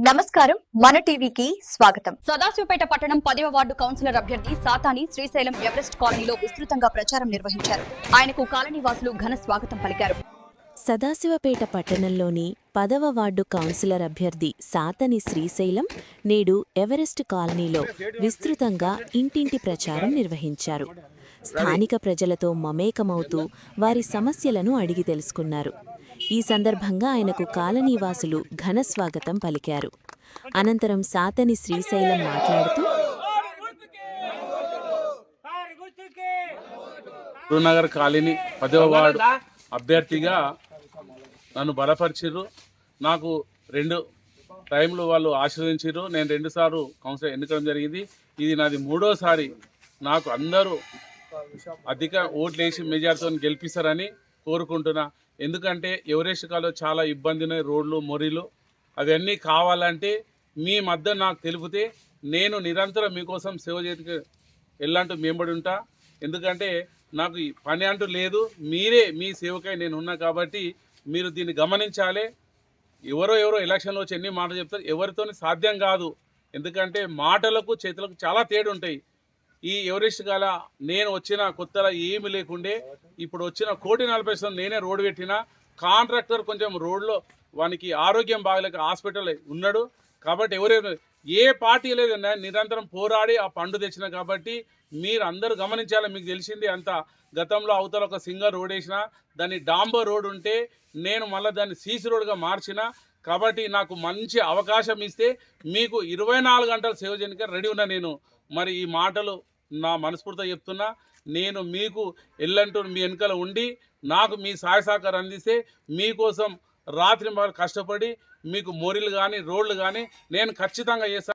నమస్కారం మన టీవీకి స్వాగతం. సదాశివపేట పట్టణం 10వ వార్డు కౌన్సిలర్ అభ్యర్థి సాతాని శ్రీశైలం ఎవరెస్ట్ కాలనీలో విస్తృతంగా ప్రచారం నిర్వహించారు. ఆయనకు కాలనీ వాసులు ఘన స్వాగతం పలికారు. సదాశివపేట పట్టణంలోని 10వ వార్డు కౌన్సిలర్ అభ్యర్థి సాతని శ్రీశైలం నేడు ఎవరెస్ట్ కాలనీలో విస్తృతంగా ఇంటింటి ప్రచారం నిర్వహించారు. స్థానిక ప్రజలతో మమేకమవుతూ వారి సమస్యలను అడిగి తెలుసుకున్నారు. ఈ సందర్భంగా ఆయనకు కాలనీవాసులు ఘన స్వాగతం పలికారు. అనంతరం సాతని శ్రీశైలం మాట్లాడుతూ నగర్ కాలనీ 10వ వార్డు అభ్యర్థిగా నన్ను బలపరిచిర్రు. నాకు 2 టైంలు వాళ్ళు ఆశీర్వదించారు. నేను 2 సార్లు కౌన్సిలర్ ఎన్నికడం జరిగింది. ఇది నాది 3వసారి. నాకు అందరూ అధిక ఓట్లేసి మెజార్టీతో గెలిపిస్తారని కోరుకుంటున్నా. ఎందుకంటే ఎవరెస్ట్ కాలంలో చాలా ఇబ్బంది ఉన్నాయి, రోడ్లు మొరీలు అవన్నీ కావాలంటే మీ మధ్య నాకు తెలిపితే నేను నిరంతరం మీకోసం సేవ చేతికి వెళ్ళంటూ మేంబడి ఉంటా. ఎందుకంటే నాకు ఈ పని అంటూ లేదు, మీరే మీ సేవకై నేను ఉన్నా కాబట్టి మీరు దీన్ని గమనించాలి. ఎవరో ఎలక్షన్లో వచ్చి ఎన్ని మాటలు చెప్తారు, ఎవరితో సాధ్యం కాదు. ఎందుకంటే మాటలకు చేతులకు చాలా తేడా ఉంటాయి. ఈ ఎవరెస్ట్ కాల నేను వచ్చిన కొత్తలో ఏమి లేకుండే, ఇప్పుడు వచ్చిన 1,40,00,000 నేనే రోడ్డు పెట్టిన. కాంట్రాక్టర్ కొంచెం రోడ్లో వానికి ఆరోగ్యం బాగలేక హాస్పిటల్ ఉన్నాడు. కాబట్టి ఏ పార్టీ లేదన్నా నిరంతరం పోరాడి ఆ పండు తెచ్చిన. కాబట్టి మీరు అందరూ గమనించాలి. మీకు తెలిసింది అంత గతంలో అవతల ఒక సింగర్ రోడ్ వేసిన, దాన్ని డాంబర్ రోడ్ ఉంటే నేను మళ్ళీ దాన్ని సీసీ రోడ్గా మార్చిన. కాబట్టి నాకు మంచి అవకాశం ఇస్తే మీకు 24 గంటలు సేవ చేయడానికి రెడీ ఉన్నా నేను. మరి ఈ మాటలు నా మనస్ఫూర్తిగా చెప్తున్నా. నేను మీకు ఎల్లంటూ మీ వెనకాల ఉండి నాకు మీ సహాయ సహకారం అందిస్తే మీకోసం రాత్రి కష్టపడి మీకు మోరీలు కానీ రోడ్లు కానీ నేను ఖచ్చితంగా చేస్తాను.